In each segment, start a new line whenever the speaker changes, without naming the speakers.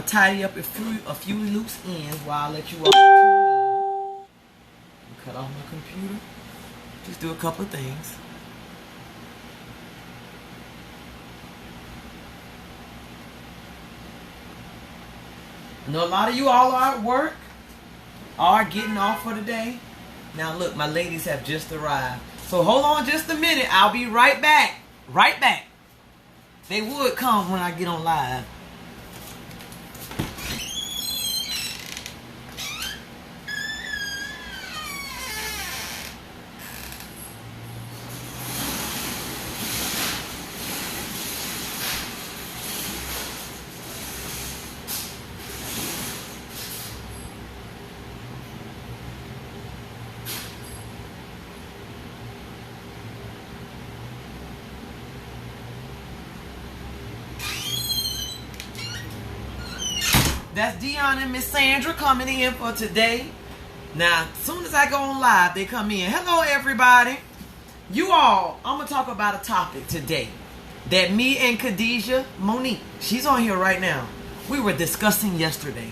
tidy up a few loose ends while I let you all tune in. Cut off my computer. Just do a couple of things. I know a lot of you all are at work, are getting off for the day. Now look, my ladies have just arrived. So hold on just a minute. I'll be right back. Right back. They would come when I get on live. That's Dion and Miss Sandra coming in for today. Now, as soon as I go on live, they come in. Hello, everybody. You all, I'm going to talk about a topic today that me and Khadijah Monique, she's on here right now, we were discussing yesterday.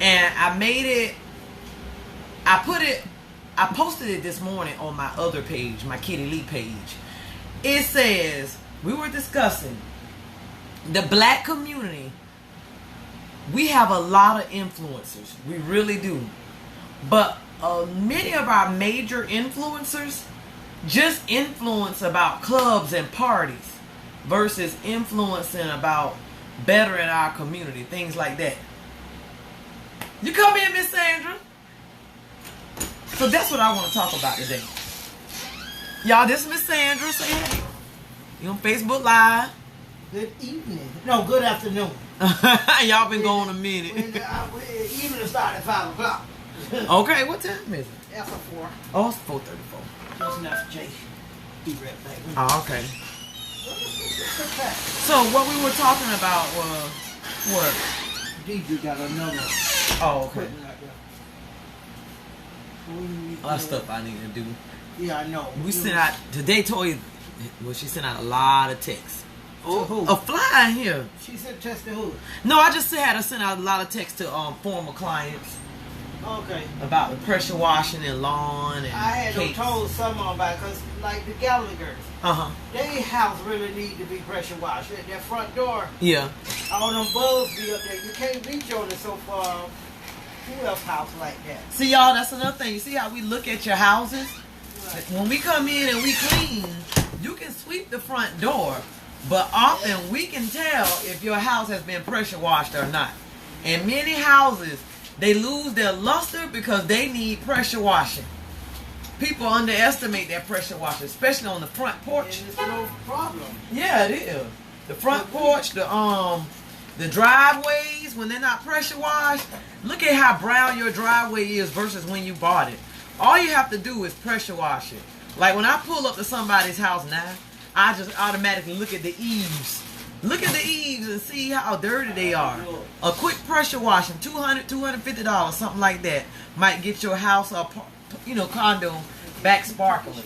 And I posted it this morning on my other page, my Kitty Lee page. It says, we were discussing the black community. We have a lot of influencers. We really do. But many of our major influencers just influence about clubs and parties versus influencing about bettering our community, things like that. You come in, Miss Sandra. So that's what I want to talk about today. Y'all, this is Miss Sandra. Say hey. You on Facebook Live.
Good evening. No, good afternoon.
Y'all been going a minute.
Evening started at 5 o'clock.
Okay, what time is it?
After 4.
Oh, it's 4:34.
Just enough Jay. Be right back.
Oh, okay. So what we were talking about was what?
DJ got another.
Oh, okay.
Right there.
That's stuff I need to do.
Yeah, I know.
We sent out today. Toy, well, she sent out a lot of texts.
Oh, who?
A fly in here.
She said test the who?
No, I just had her send out a lot of texts to former clients.
Okay.
About the pressure washing and lawn and
I had
cakes.
told someone about it because, like the Gallaghers, their house really need to be pressure washed. Their front door,
yeah,
all them bulbs be up there. You can't reach on it so far. Who else house like that?
See, y'all, that's another thing. You see how we look at your houses? Right. When we come in and we clean, you can sweep the front door, but often we can tell if your house has been pressure washed or not. And many houses, they lose their luster because they need pressure washing. People underestimate that pressure washing, especially on the front porch.
And it's no problem.
Yeah, it is. The front porch, the driveways, when they're not pressure washed, look at how brown your driveway is versus when you bought it. All you have to do is pressure wash it. Like when I pull up to somebody's house now, I just automatically look at the eaves. Look at the eaves and see how dirty they are. A quick pressure washing, $200, $250, something like that, might get your house up, condo back sparkling.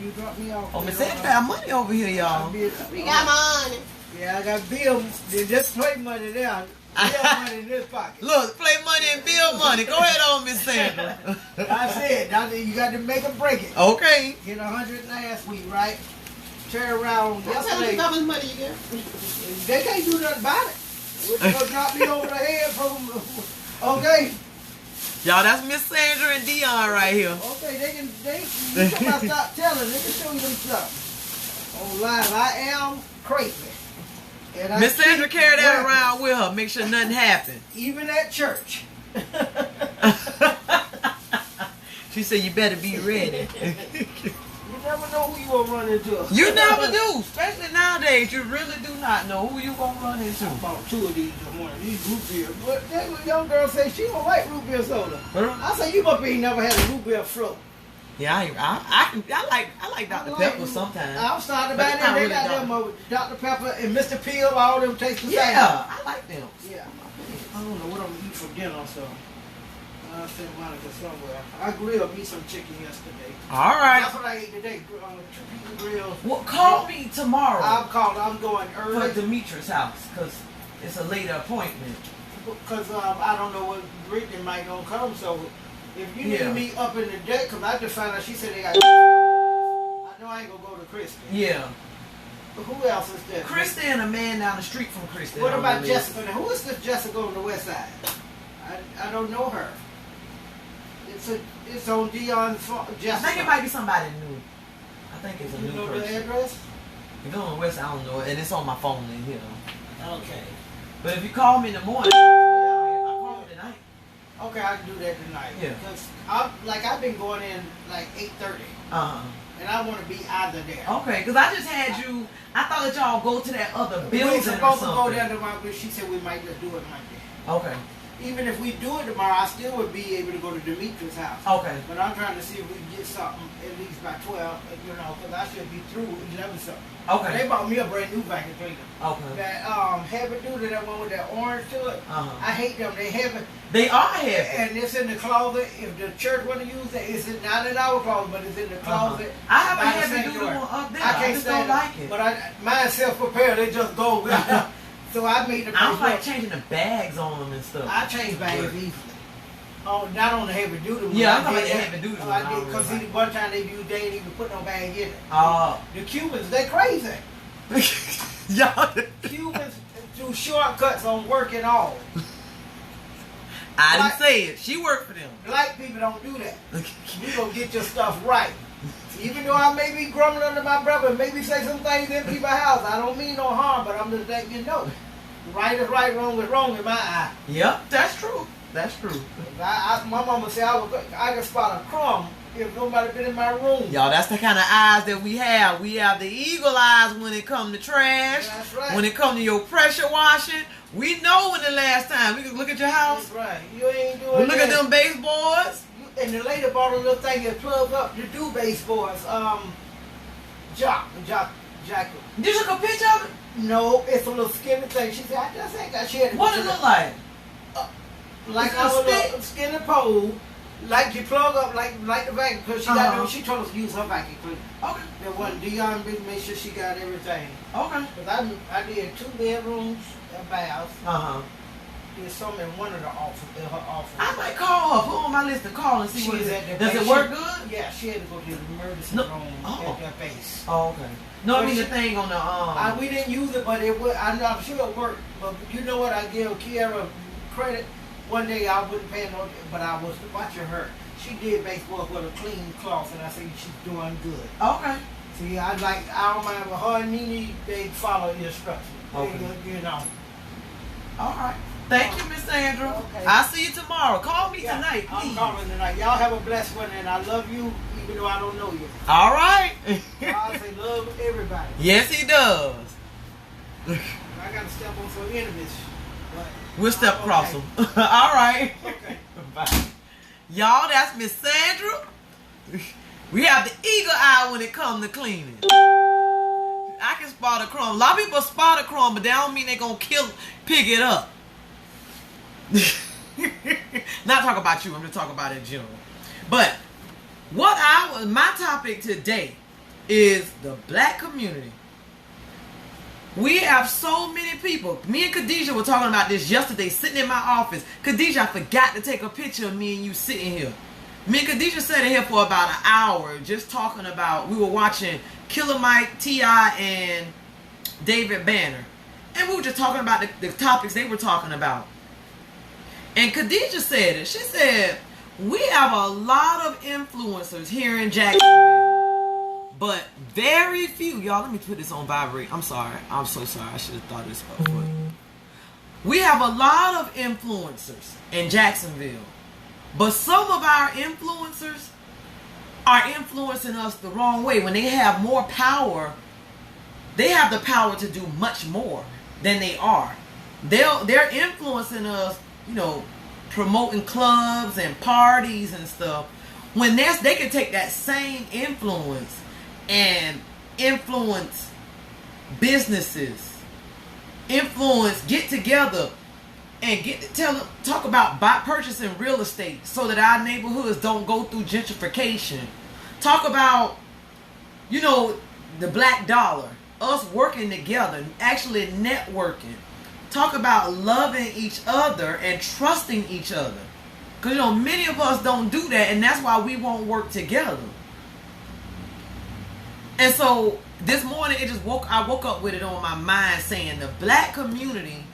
You dropped me off.
Oh, Miss Ed got money over here, y'all.
We got money.
Yeah, I got bills. They just play money there. Bill money in this pocket.
Look, play money and bill money. Go ahead on, Miss Sandra.
I said, you got to make them break it.
Okay.
Get 100 last week, right? Turn around yesterday.
How much money you get?
They can't do nothing about it. They're going to drop me over the head from, okay?
Y'all, that's Miss Sandra and Dion right here.
Okay, you come stop telling. They can show you them stuff. On live, I am crazy.
Miss Sandra carry that around with her. Make sure nothing happens.
Even at church.
She said you better be ready.
You never know who you gonna run into.
You never do. Especially nowadays, you really do not know who you gonna run into.
I bought 2 of these this morning. These root beer. But that young girl say she don't like root beer soda. I say you must be never had a root beer float.
Yeah, I like Dr. Pepper sometimes.
I'm starting to buy them. They got them Dr. Pepper and Mr. Peel. All them taste the same.
Yeah, I like them.
Yeah. I don't know what I'm gonna eat for dinner, so I'll send Monica somewhere. I grilled me some chicken yesterday.
All right.
That's what I ate today. 2 pieces grilled.
Well, call me tomorrow.
I'm going early.
For Demetrius' house, because it's a later appointment.
Because I don't know what Brittany might gonna come. So if you need me up in the deck, because I just found out she said they got. I know I ain't gonna go to Kristen.
Yeah.
Who else is there?
Kristen and a man down the street from Kristen.
What about Jessica? Now, who is this Jessica on the west side? I don't know her. It's on Dion's phone. Jessica.
I think it might be somebody new. I think it's a new person.
You know the address?
If it's on the west, I don't know it, and it's on my phone in here.
Okay.
But if you call me in the morning, I'll call you tonight.
Okay, I can do that tonight.
Yeah.
Because I've been going in like 8:30. And I want to be out of there.
Okay, because I just had you. I thought that y'all go to that other building.
We're supposed to go there tomorrow, but she said we might just do it Monday.
Okay.
Even if we do it tomorrow, I still would be able to go to Demetrius' house.
Okay.
But I'm trying to see if we can get something at least by 12, because I should be through 11 something. Okay. They bought me a brand new vacuum cleaner. Okay. That heavy duty, that one with that orange to it. I hate them. They heavy.
They are heavy.
And it's in the closet. If the church want to use it, it's not in our closet, but it's in the closet.
I have a heavy duty one up there. I can't stand like it.
But mine's self-prepared. They just go. So I made the.
I don't like changing the bags on them and stuff.
I change bags easily. Oh, not on the heavy duty one.
Yeah, I'm talking about the heavy duty one.
I did, because one time they ain't even put no bag in it. The Cubans, they crazy.
Y'all.
Cubans do shortcuts on work and all.
I didn't say it. She worked for them.
Black people don't do that. You gonna get your stuff right. Even though I may be grumbling under my brother, maybe say some things in people's house, I don't mean no harm, but I'm just letting you know. Right is right, wrong is wrong in my eye.
Yep, that's true. That's true.
My mama said I can spot a crumb if nobody been in my room.
Y'all, that's the kind of eyes that we have. We have the eagle eyes when it come to trash.
That's right.
When it come to your pressure washing. We know when the last time. We can look at your house.
That's right. You ain't doing
we look at them baseboards.
And the lady bought a little thing that plug up to do baseboards. Jack.
Did you take a picture of it?
No, it's a little skinny thing. She said, I just ain't got. She had.
What does it look like?
Like our little skinny pole, like you plug up like the vacuum. Because she told us to use her vacuum cleaner. Okay. That one Dion make sure she got everything. Okay. Because I did 2 bedrooms, a bath. There's some in one of the in her office.
I might call her. Put on my list to call and see what it is. Does it work good?
Yeah, she had to go to the emergency room at that base.
Oh, okay. No, I mean the thing on the
we didn't use it, but it would. I'm sure it worked. But you know what? I give Kiara credit. One day I wasn't paying no, but I was watching her. She did baseball with a clean cloth, and I said she's doing good. Okay. See, I don't mind with her and Nene. They follow the instructions. Okay. You know.
All right. Thank you, Miss Sandra. Okay. I'll see you tomorrow. Call me tonight, please.
I'm calling tonight. Y'all have a blessed one, and I love you, even though I don't know you.
All right.
God say love everybody.
Yes, he does.
I got to step on some enemies.
We'll step across them. All right.
Okay.
Bye. Y'all, that's Miss Sandra. We have the eagle eye when it comes to cleaning. I can spot a crumb. A lot of people spot a crumb, but that don't mean they're going to pick it up. Not talk about you, I'm just talking about it in general. But my topic today is the black community. We have so many people. Me and Khadijah were talking about this yesterday, sitting in my office. Khadijah, I forgot to take a picture of me and you sitting here. Me and Khadijah sat in here for about an hour just talking about, we were watching Killer Mike, T.I., and David Banner. And we were just talking about the topics they were talking about. And Khadijah said it. She said, we have a lot of influencers here in Jacksonville, but very few. Y'all, let me put this on vibrate. I'm sorry. I'm so sorry. I should have thought of this before. We have a lot of influencers in Jacksonville, but some of our influencers are influencing us the wrong way. When they have more power, they have the power to do much more than they are. They're influencing us, you know, promoting clubs and parties and stuff. When they can take that same influence and influence businesses, get together and talk about purchasing real estate so that our neighborhoods don't go through gentrification. Talk about, you know, the black dollar, us working together, actually networking. talk about loving each other and trusting each other. Because, you know, many of us don't do that, and that's why we won't work together. And so this morning, I woke up with it on my mind saying the black community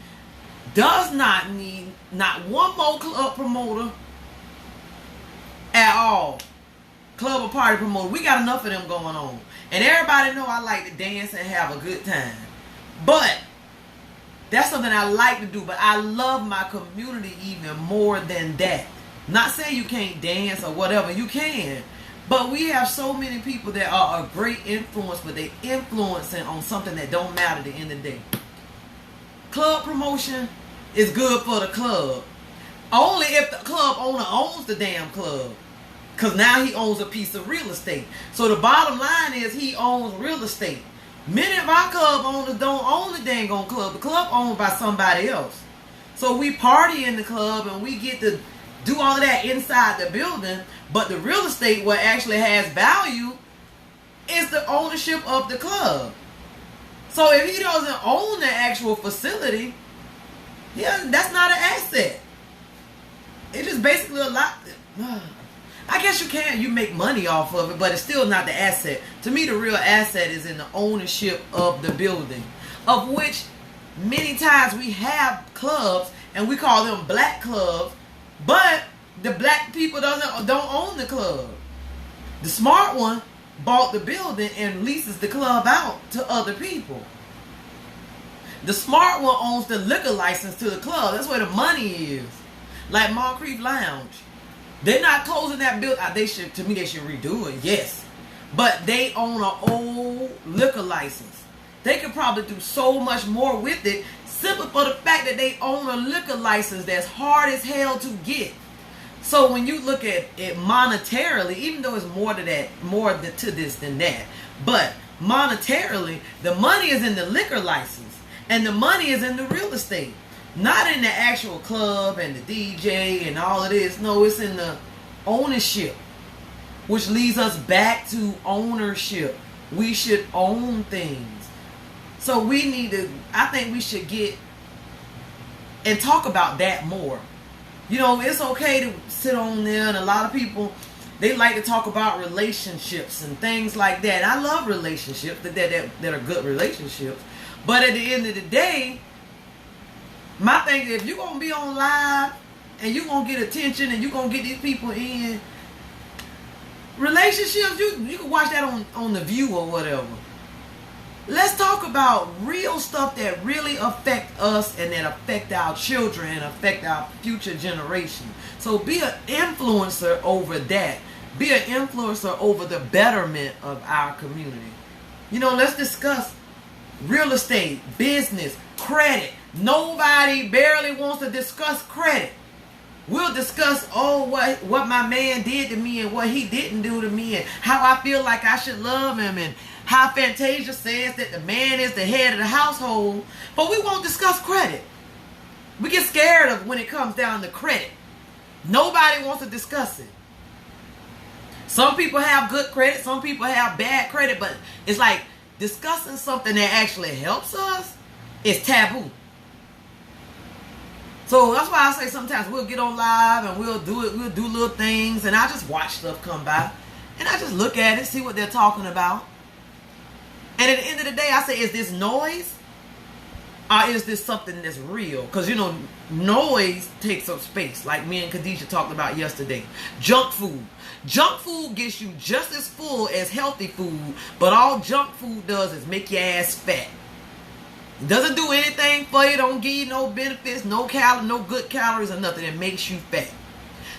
does not need not one more club promoter at all. Club or party promoter. We got enough of them going on. And everybody know I like to dance and have a good time. But that's something I like to do. But I love my community even more than that. Not saying you can't dance or whatever. You can. But we have so many people that are a great influence, but they influencing on something that don't matter at the end of the day. Club promotion is good for the club. Only if the club owner owns the damn club. Because now he owns a piece of real estate. So the bottom line is he owns real estate. Many of our club owners don't own the dang on club. The club owned by somebody else. So we party in the club and we get to do all of that inside the building. But the real estate, what actually has value, is the ownership of the club. So if he doesn't own the actual facility, yeah, that's not an asset. It's just basically a lot. I guess you make money off of it, but it's still not the asset. To me, the real asset is in the ownership of the building, of which many times we have clubs and we call them black clubs, but the black people don't own the club. The smart one bought the building and leases the club out to other people. The smart one owns the liquor license to the club. That's where the money is. Like Moncrief Lounge. They're not closing that building. They should redo it, yes. But they own an old liquor license. They could probably do so much more with it simply for the fact that they own a liquor license that's hard as hell to get. So when you look at it monetarily, even though it's more to this than that, but monetarily, the money is in the liquor license and the money is in the real estate. Not in the actual club and the DJ and all of this. No, it's in the ownership. Which leads us back to ownership. We should own things. So I think we should get and talk about that more. You know, it's okay to sit on there, and a lot of people, they like to talk about relationships and things like that. I love relationships that are good relationships. But at the end of the day, my thing is, if you're going to be on live and you're going to get attention and you're going to get these people in relationships, you can watch that on The View or whatever. Let's talk about real stuff that really affect us and that affect our children and affect our future generation. So be an influencer over that. Be an influencer over the betterment of our community. You know, let's discuss real estate, business, credit. Nobody barely wants to discuss credit. We'll discuss, what my man did to me and what he didn't do to me and how I feel like I should love him and how Fantasia says that the man is the head of the household. But we won't discuss credit. We get scared of when it comes down to credit. Nobody wants to discuss it. Some people have good credit. Some people have bad credit. But it's like discussing something that actually helps us is taboo. So that's why I say sometimes we'll get on live and we'll do little things, and I just watch stuff come by and I just look at it, see what they're talking about. And at the end of the day, I say, is this noise or is this something that's real? Because, you know, noise takes up space, like me and Khadijah talked about yesterday. Junk food. Junk food gets you just as full as healthy food, but all junk food does is make your ass fat. It doesn't do anything for you. Don't give you no benefits, no good calories or nothing. It makes you fat.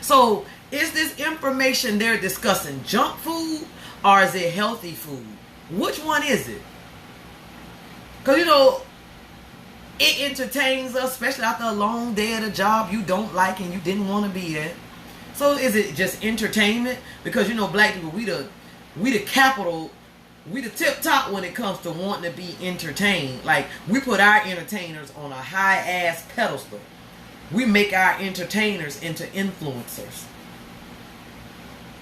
So is this information they're discussing junk food or is it healthy food? Which one is it? Because, you know, it entertains us, especially after a long day at a job you don't like and you didn't want to be at. So is it just entertainment? Because, you know, black people, we the capital. We the tip top when it comes to wanting to be entertained. Like, we put our entertainers on a high ass pedestal. We make our entertainers into influencers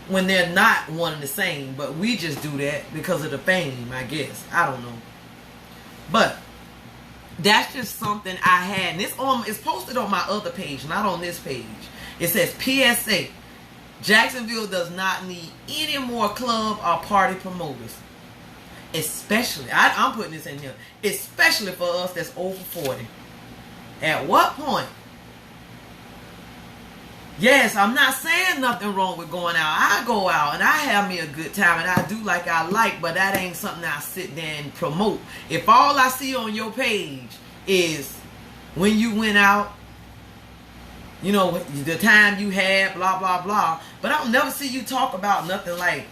when they're not one and the same. But we just do that because of the fame, I guess. I don't know. But that's just something I had. And it's posted on my other page, not on this page. It says PSA. Jacksonville does not need any more club or party promoters. Especially, I'm putting this in here, especially for us that's over 40. At what point? Yes, I'm not saying nothing wrong with going out. I go out and I have me a good time and I do like I like, but that ain't something I sit there and promote. If all I see on your page is when you went out, you know, the time you had, blah, blah, blah, but I'll never see you talk about nothing like,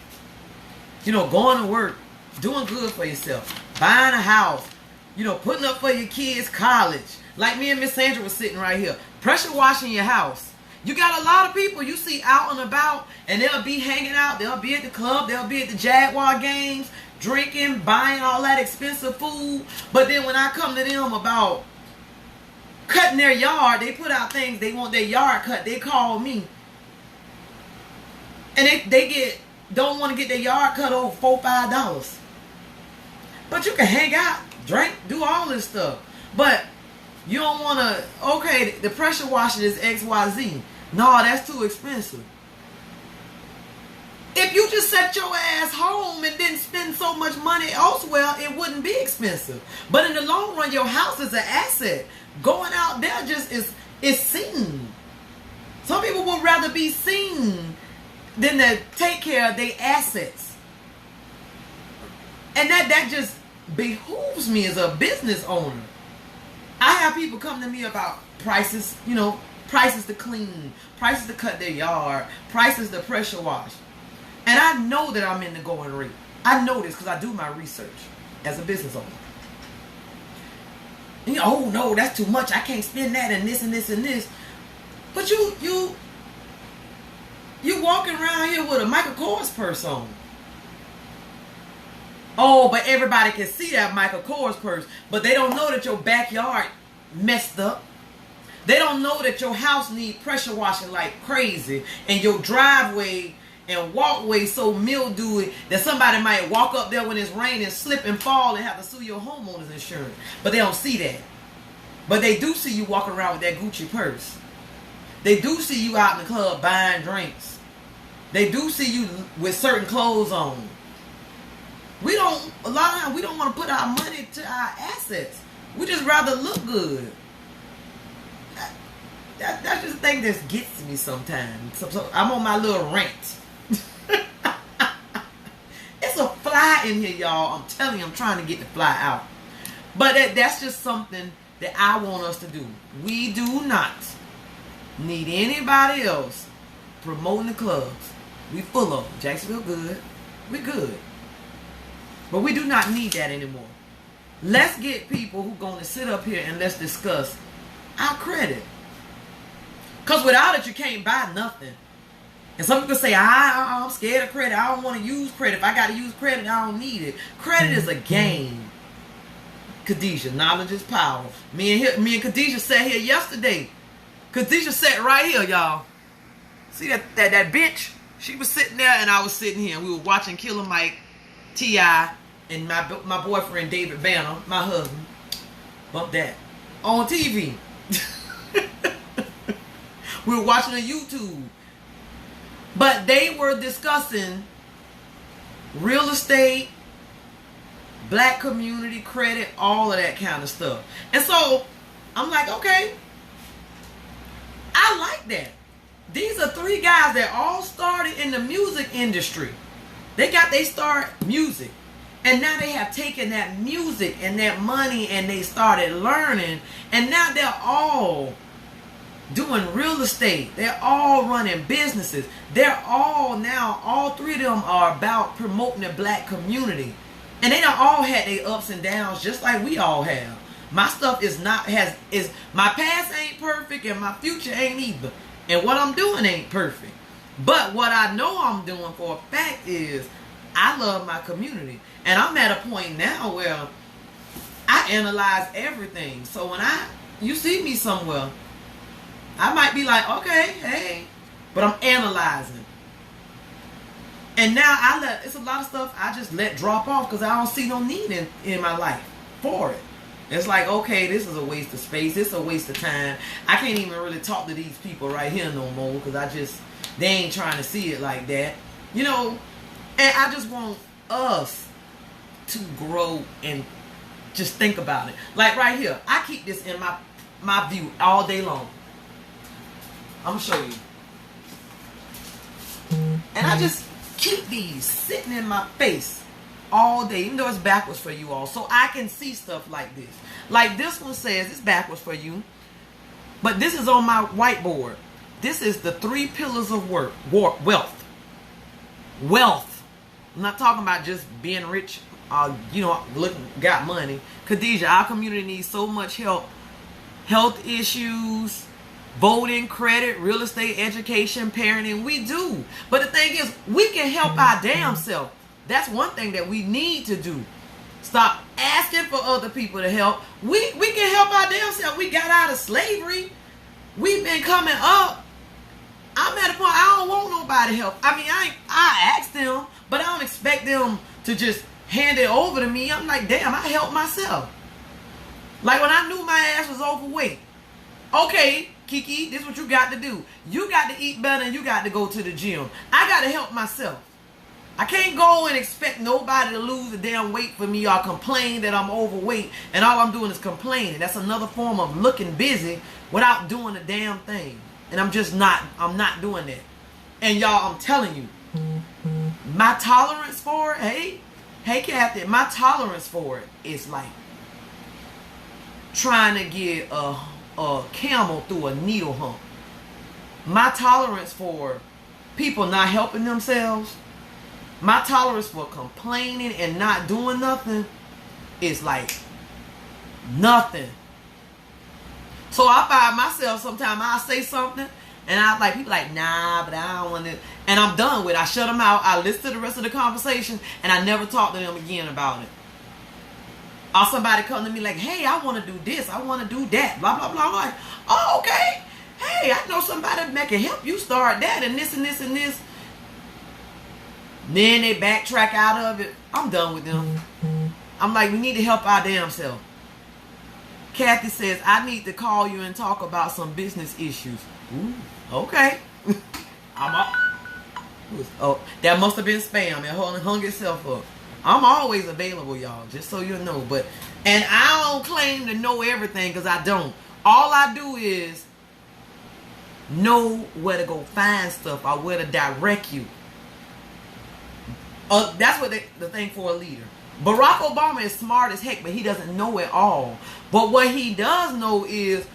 you know, going to work, doing good for yourself, buying a house, you know, putting up for your kids' college. Like me and Miss Sandra was sitting right here, pressure washing your house. You got a lot of people you see out and about, and they'll be hanging out, they'll be at the club, they'll be at the Jaguar games, drinking, buying all that expensive food. But then when I come to them about cutting their yard, they put out things, they want their yard cut, they call me. And they don't want to get their yard cut over $4-5. But you can hang out, drink, do all this stuff. But you don't want to, okay, the pressure washing is XYZ. No, that's too expensive. If you just set your ass home and didn't spend so much money elsewhere, it wouldn't be expensive. But in the long run, your house is an asset. Going out there just is seen. Some people would rather be seen than to take care of their assets. And that just behooves me as a business owner. I have people come to me about prices, you know, prices to clean, prices to cut their yard, prices to pressure wash. And I know that I'm in the going rate. I know this because I do my research as a business owner. And oh no, that's too much. I can't spend that and this and this and this. But you walking around here with a Michael Kors purse on. Oh, but everybody can see that Michael Kors purse, but they don't know that your backyard messed up. They don't know that your house needs pressure washing like crazy, and your driveway and walkway so mildewy that somebody might walk up there when it's raining, slip and fall, and have to sue your homeowner's insurance. But they don't see that. But they do see you walking around with that Gucci purse. They do see you out in the club buying drinks. They do see you with certain clothes on. A lot of times we don't want to put our money to our assets. We just rather look good. That's just a thing that gets me sometimes. So I'm on my little rant. It's a fly in here, y'all. I'm telling you, I'm trying to get the fly out. But that's just something that I want us to do. We do not need anybody else promoting the clubs. We full of them. Jacksonville good. We good. But we do not need that anymore. Let's get people who going to sit up here and let's discuss our credit. Because without it, you can't buy nothing. And some people say, I'm scared of credit. I don't want to use credit. If I got to use credit, I don't need it. Credit is a game. Khadijah, knowledge is power. Me and Khadijah sat here yesterday. Khadijah sat right here, y'all. See that bench? She was sitting there and I was sitting here. We were watching Killer Mike, T.I., and my boyfriend David Banner, my husband, bump that, on TV. We were watching on YouTube. But they were discussing real estate, black community, credit, all of that kind of stuff. And so I'm like, okay, I like that. These are three guys that all started in the music industry. They start music. And now they have taken that music and that money and they started learning. And now they're all doing real estate. They're all running businesses. They're all three of them are about promoting the black community. And they don't all had their ups and downs just like we all have. My stuff my past ain't perfect and my future ain't either. And what I'm doing ain't perfect. But what I know I'm doing for a fact is I love my community. And I'm at a point now where I analyze everything. So when you see me somewhere, I might be like, okay, hey, but I'm analyzing. And now it's a lot of stuff I just let drop off because I don't see no need in my life for it. It's like, okay, this is a waste of space. It's a waste of time. I can't even really talk to these people right here no more because they ain't trying to see it like that. You know, and I just want us to grow and just think about it. Like right here, I keep this in my view all day long. I'm going to show you. And I just keep these sitting in my face all day, even though it's backwards for you all, so I can see stuff like this. Like this one says it's backwards for you, but this is on my whiteboard. This is the 3 pillars of wealth. Wealth. I'm not talking about just being rich, got money. Khadijah, our community needs so much help. Health issues, voting, credit, real estate, education, parenting. We do. But the thing is, we can help our damn self. That's one thing that we need to do. Stop asking for other people to help. We can help our damn self. We got out of slavery. We've been coming up. I'm at a point I don't want nobody help. I mean, I ask them, but I don't expect them to just hand it over to me. I'm like, damn, I help myself. Like when I knew my ass was overweight. Okay, Kiki, this is what you got to do. You got to eat better and you got to go to the gym. I got to help myself. I can't go and expect nobody to lose a damn weight for me or complain that I'm overweight and all I'm doing is complaining. That's another form of looking busy without doing a damn thing. And I'm not doing that. And y'all, I'm telling you, my tolerance for it, hey Kathy, my tolerance for it is like trying to get a camel through a needle hump. My tolerance for people not helping themselves, my tolerance for complaining and not doing nothing is like nothing. So I find myself sometimes I'll say something and I like people like, nah, but I don't want to, and I'm done with it. I shut them out. I listen to the rest of the conversation and I never talk to them again about it. Or somebody come to me like, hey, I want to do this, I want to do that, blah, blah, blah. I'm like, oh, okay. Hey, I know somebody that can help you start that and this and this and this. Then they backtrack out of it. I'm done with them. I'm like, we need to help our damn self. Kathy says, I need to call you and talk about some business issues. Ooh, okay. I'm up. Oh, that must have been spam. It hung itself up. I'm always available, y'all, just so you know. And I don't claim to know everything because I don't. All I do is know where to go find stuff or where to direct you. That's what the thing for a leader. Barack Obama is smart as heck, but he doesn't know it all. But what he does know is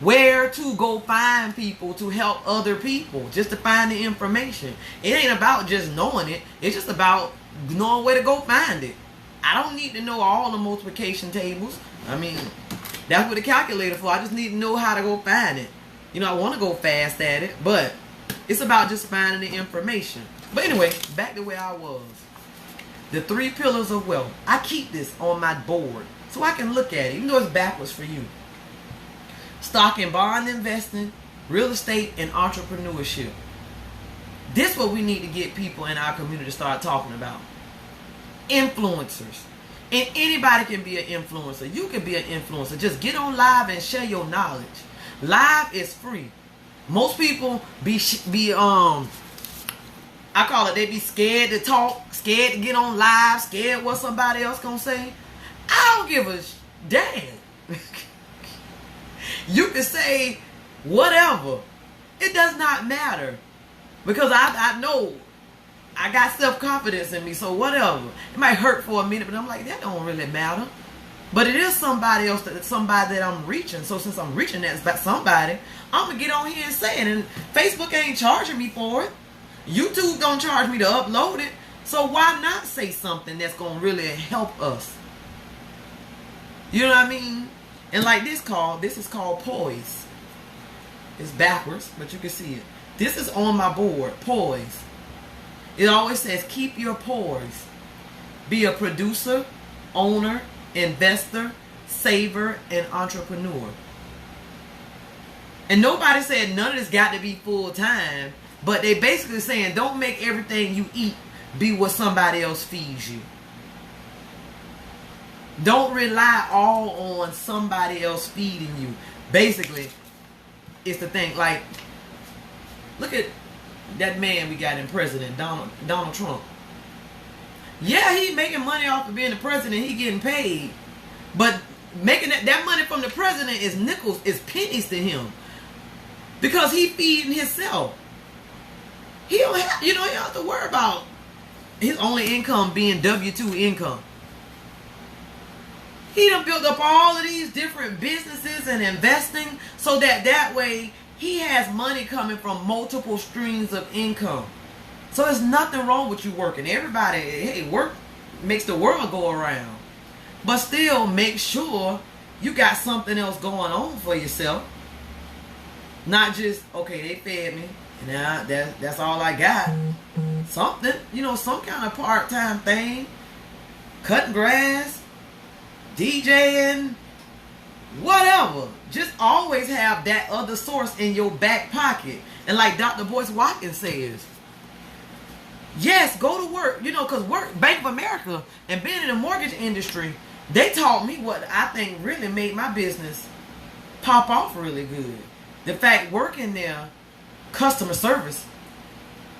where to go find people to help other people, just to find the information. It ain't about just knowing it. It's just about knowing where to go find it. I don't need to know all the multiplication tables. I mean, that's what the calculator for. I just need to know how to go find it. You know, I want to go fast at it, but it's about just finding the information. But anyway, back to where I was. The 3 pillars of wealth. I keep this on my board so I can look at it, even though it's backwards for you. Stock and bond investing, real estate, and entrepreneurship. This is what we need to get people in our community to start talking about. Influencers. And anybody can be an influencer. You can be an influencer. Just get on live and share your knowledge. Live is free. Most people I call it, they be scared to talk, scared to get on live, scared what somebody else gonna say. I don't give a damn. You can say whatever. It does not matter. Because I know I got self-confidence in me, so whatever. It might hurt for a minute, but I'm like, that don't really matter. But it is somebody else, somebody that I'm reaching. So since I'm reaching that somebody, I'm going to get on here and say it. And Facebook ain't charging me for it. YouTube don't charge me to upload it. So why not say something that's going to really help us? You know what I mean? And like this is called poise. It's backwards, but you can see it. This is on my board, poise. It always says, keep your poise. Be a producer, owner, investor, saver, and entrepreneur. And nobody said none of this got to be full time, but they basically saying don't make everything you eat be what somebody else feeds you. Don't rely all on somebody else feeding you. Basically, it's the thing. Like, look at that man we got in president, Donald Trump. Yeah, he making money off of being the president. He getting paid. But making that money from the president is nickels, is pennies to him. Because he feeding himself. He don't have, he don't have to worry about his only income being W-2 income. He done built up all of these different businesses and investing so that way he has money coming from multiple streams of income. So there's nothing wrong with you working. Everybody, hey, work makes the world go around. But still make sure you got something else going on for yourself. Not just, okay, they fed me. Now that's all I got. Something, some kind of part-time thing. Cutting grass, DJing, whatever. Just always have that other source in your back pocket. And like Dr. Boyce Watkins says, yes, go to work. Because Bank of America and being in the mortgage industry, they taught me what I think really made my business pop off really good. The fact working there, customer service,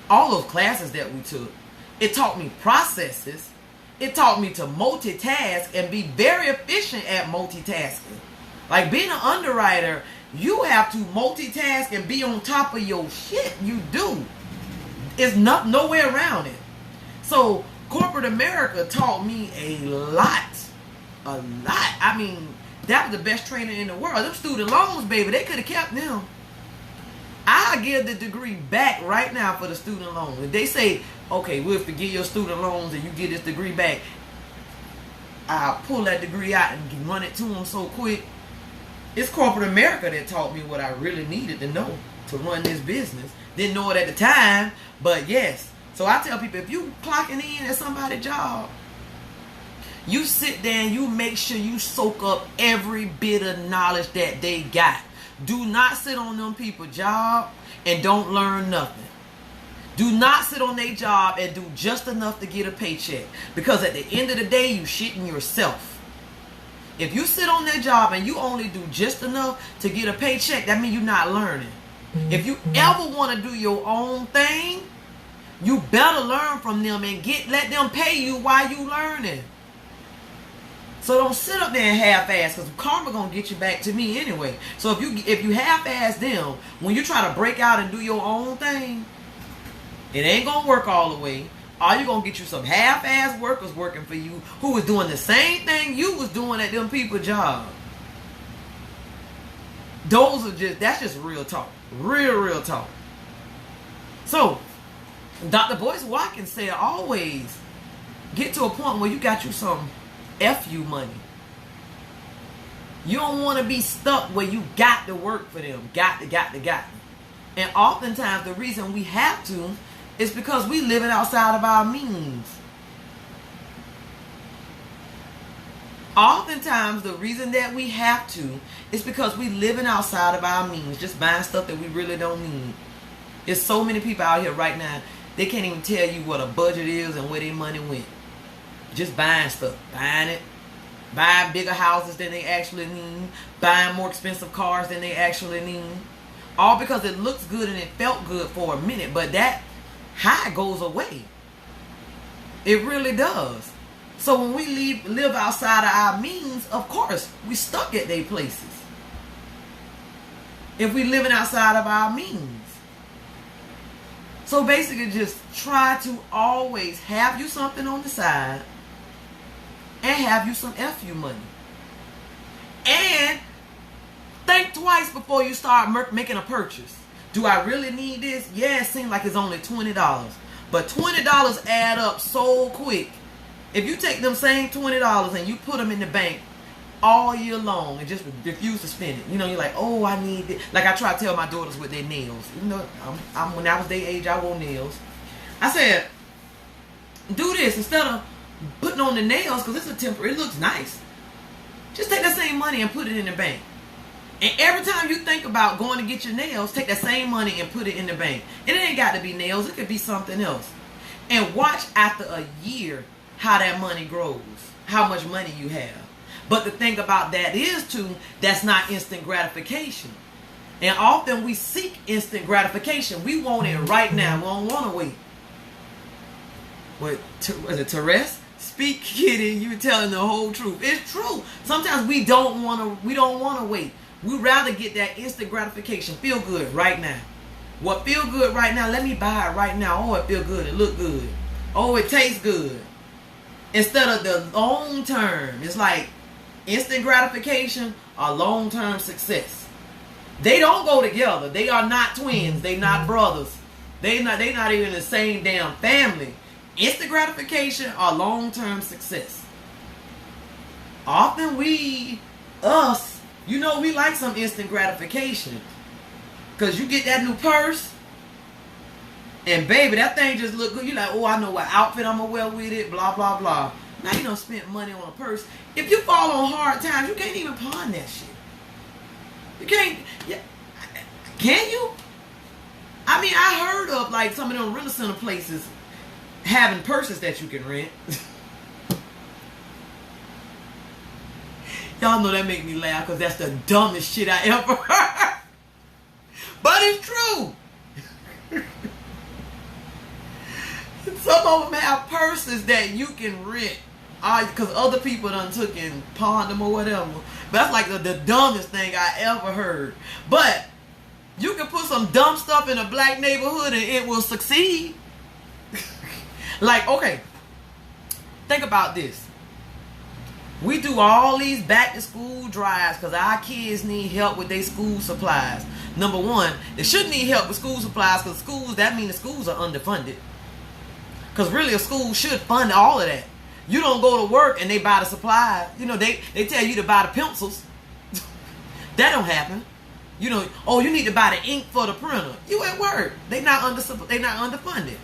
all those classes that we took, it taught me processes. It taught me to multitask and be very efficient at multitasking. Like being an underwriter, you have to multitask and be on top of your shit. You do. It's no way around it. So corporate America taught me a lot. A lot. I mean, that was the best training in the world. Them student loans, baby, they could have kept them. I give the degree back right now for the student loans. If they say, okay, we'll forgive your student loans and you get this degree back, I'll pull that degree out and run it to them so quick. It's corporate America that taught me what I really needed to know to run this business. Didn't know it at the time, but yes. So I tell people, if you clocking in at somebody's job, you sit there and you make sure you soak up every bit of knowledge that they got. Do not sit on them people's job and don't learn nothing. Do not sit on their job and do just enough to get a paycheck. Because at the end of the day, you shitting yourself. If you sit on their job and you only do just enough to get a paycheck, that means you're not learning. If you ever want to do your own thing, you better learn from them and let them pay you while you learning. So don't sit up there and half-ass, because karma gonna get you back to me anyway. So if you half-ass them, when you try to break out and do your own thing, it ain't gonna work all the way. Or you gonna get you some half-ass workers working for you who was doing the same thing you was doing at them people's job. That's just real talk. Real talk. So, Dr. Boyce Watkins said always get to a point where you got you some F you money. You don't want to be stuck where you got to work for them. Got to. And oftentimes the reason we have to is because we living outside of our means. Oftentimes the reason that we have to is because we living outside of our means. Just buying stuff that we really don't need. There's so many people out here right now, they can't even tell you what a budget is and where their money went. Just buying stuff. Buying it. Buying bigger houses than they actually need. Buying more expensive cars than they actually need. All because it looks good and it felt good for a minute. But that high goes away. It really does. So when we live outside of our means, of course, we stuck at their places. If we living outside of our means. So basically just try to always have you something on the side and have you some FU money. And think twice before you start making a purchase. Do I really need this? Yeah, it seems like it's only $20. But $20 add up so quick. If you take them same $20 and you put them in the bank all year long and just refuse to spend it. You're like, oh, I need it. Like I try to tell my daughters with their nails. When I was their age, I wore nails. I said, do this instead of putting on the nails because it's a temporary. It looks nice. Just take that same money and put it in the bank. And every time you think about going to get your nails, take that same money and put it in the bank. And it ain't got to be nails. It could be something else. And watch after a year how that money grows. How much money you have. But the thing about that is, too, that's not instant gratification. And often we seek instant gratification. We want it right now. We don't want to wait. Was it Therese? Speak, kitty. You telling the whole truth. It's true. Sometimes we don't want to wait. We rather get that instant gratification. Feel good right now. What feel good right now? Let me buy it right now. Oh, it feel good. It look good. Oh, it tastes good. Instead of the long term. It's like instant gratification or long term success. They don't go together. They are not twins. They not brothers. They not even the same damn family. Instant gratification or long term success. Often we like some instant gratification. Because you get that new purse. And baby, that thing just look good. You're like, oh, I know what outfit I'm going to wear with it. Blah, blah, blah. Now you done spent money on a purse. If you fall on hard times, you can't even pawn that shit. You can't. Yeah, can you? I mean, I heard of like some of them rental center places having purses that you can rent. Y'all know that make me laugh because that's the dumbest shit I ever heard. But it's true. Some of them have purses that you can rent. Because other people done took and pawned them or whatever. But that's like the dumbest thing I ever heard. But you can put some dumb stuff in a black neighborhood and it will succeed. Like, okay. Think about this. We do all these back to school drives because our kids need help with their school supplies. Number one, they shouldn't need help with school supplies because that means the schools are underfunded. Because really a school should fund all of that. You don't go to work and they buy the supplies. You know, they tell you to buy the pencils. That don't happen. You know, oh, you need to buy the ink for the printer. You at work. They not underfunded.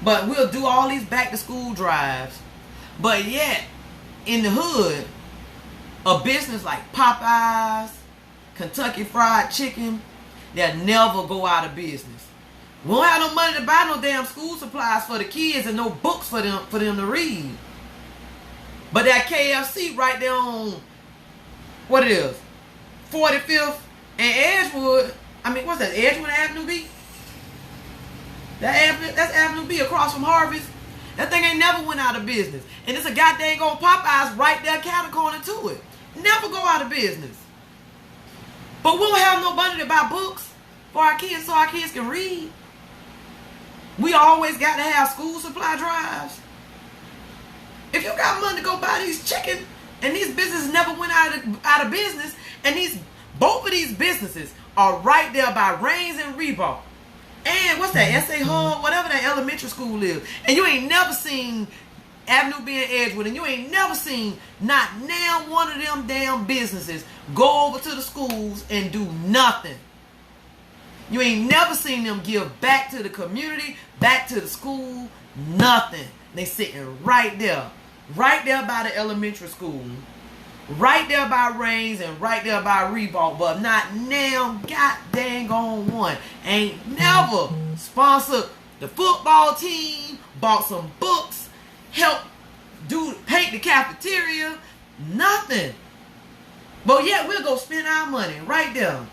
But we'll do all these back to school drives. But yet, in the hood, a business like Popeyes, Kentucky Fried Chicken, they'll never go out of business. We don't have no money to buy no damn school supplies for the kids and no books for them to read. But that KFC right there on, what it is, 45th and Edgewood. I mean, what's that, Edgewood Avenue B? That's Avenue B across from Harvey's. That thing ain't never went out of business. And it's a goddamn old Popeyes right there counter corner to it. Never go out of business. But we don't have no money to buy books for our kids so our kids can read. We always got to have school supply drives. If you got money to go buy these chicken, and these businesses never went out of business, and both of these businesses are right there by Rains and Reebok. And what's that, SA Hub, whatever that elementary school is. And you ain't never seen Avenue B and Edgewood, and you ain't never seen not now one of them damn businesses go over to the schools and do nothing. You ain't never seen them give back to the community, back to the school, nothing. They sitting right there by the elementary school, right there by Rains and right there by Reebok, but not now, god dang on one. Ain't never sponsored the football team, bought some books, helped paint the cafeteria, nothing. But yet we'll go spend our money right there.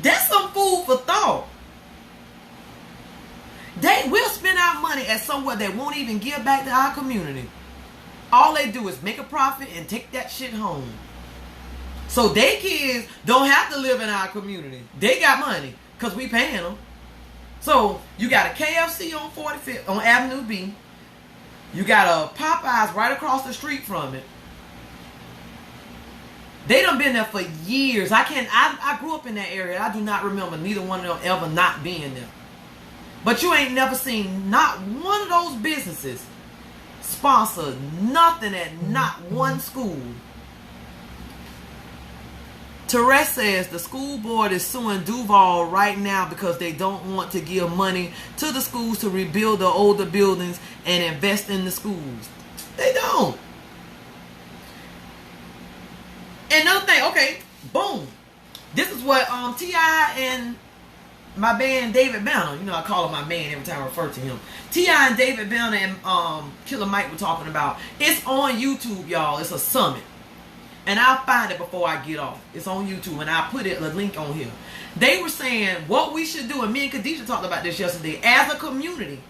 That's some food for thought. We'll spend our money at somewhere that won't even give back to our community. All they do is make a profit and take that shit home. So their kids don't have to live in our community. They got money because we paying them. So you got a KFC on 45th, on Avenue B. You got a Popeyes right across the street from it. They done been there for years. I grew up in that area. I do not remember neither one of them ever not being there. But you ain't never seen not one of those businesses sponsor nothing at not one school. Therese says the school board is suing Duval right now because they don't want to give money to the schools to rebuild the older buildings and invest in the schools. They don't. Another thing, okay, boom. This is what T.I. and my man David Banner, you know I call him my man every time I refer to him. T.I. and David Banner and Killer Mike were talking about. It's on YouTube, y'all. It's a summit. And I'll find it before I get off. It's on YouTube, and I'll put a link on here. They were saying what we should do, and me and Khadijah talked about this yesterday. As a community,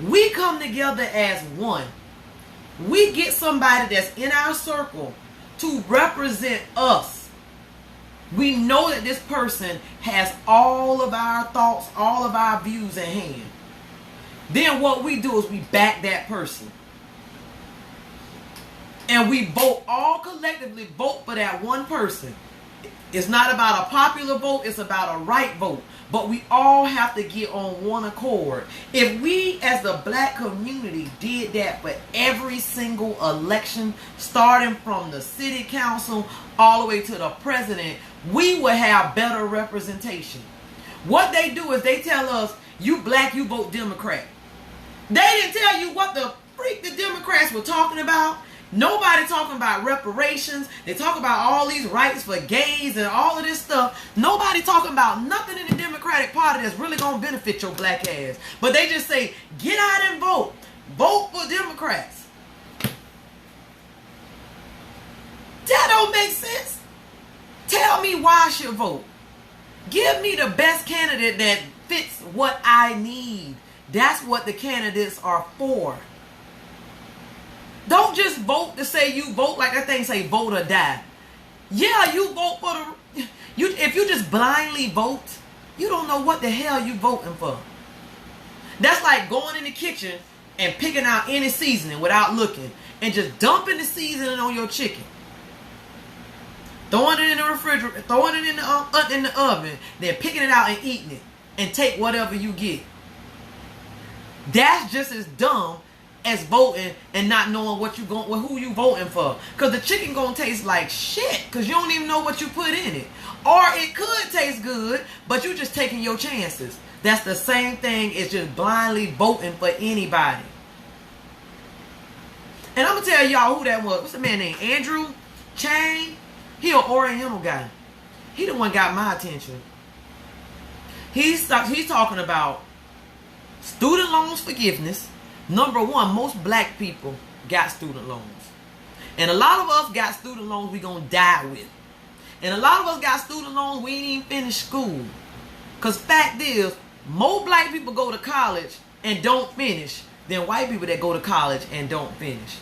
we come together as one. We get somebody that's in our circle to represent us. We know that this person has all of our thoughts, all of our views in hand. Then what we do is we back that person. And we vote, all collectively vote for that one person. It's not about a popular vote, it's about a right vote. But we all have to get on one accord. If we as the black community did that for every single election, starting from the city council all the way to the president, we would have better representation. What they do is they tell us, you black, you vote Democrat. They didn't tell you what the freak the Democrats were talking about. Nobody talking about reparations. They talk about all these rights for gays and all of this stuff. Nobody talking about nothing in the Democratic Party that's really going to benefit your black ass. But they just say, get out and vote. Vote for Democrats. That don't make sense. Tell me why I should vote. Give me the best candidate that fits what I need. That's what the candidates are for. Don't just vote to say you vote like that thing say vote or die. Yeah, you vote for the... if you just blindly vote, you don't know what the hell you voting for. That's like going in the kitchen and picking out any seasoning without looking and just dumping the seasoning on your chicken. Throwing it in the refrigerator, throwing it in the oven, then picking it out and eating it and take whatever you get. That's just as dumb as voting and not knowing who you voting for. Because the chicken gonna taste like shit because you don't even know what you put in it. Or it could taste good, but you just taking your chances. That's the same thing as just blindly voting for anybody. And I'm gonna tell y'all who that was. What's the man named? Andrew Chang? He an Oriental guy. He the one got my attention. He's talking about student loans forgiveness. Number one, most black people got student loans. And a lot of us got student loans we gonna die with. And a lot of us got student loans we ain't even finished school. Because fact is, more black people go to college and don't finish than white people that go to college and don't finish.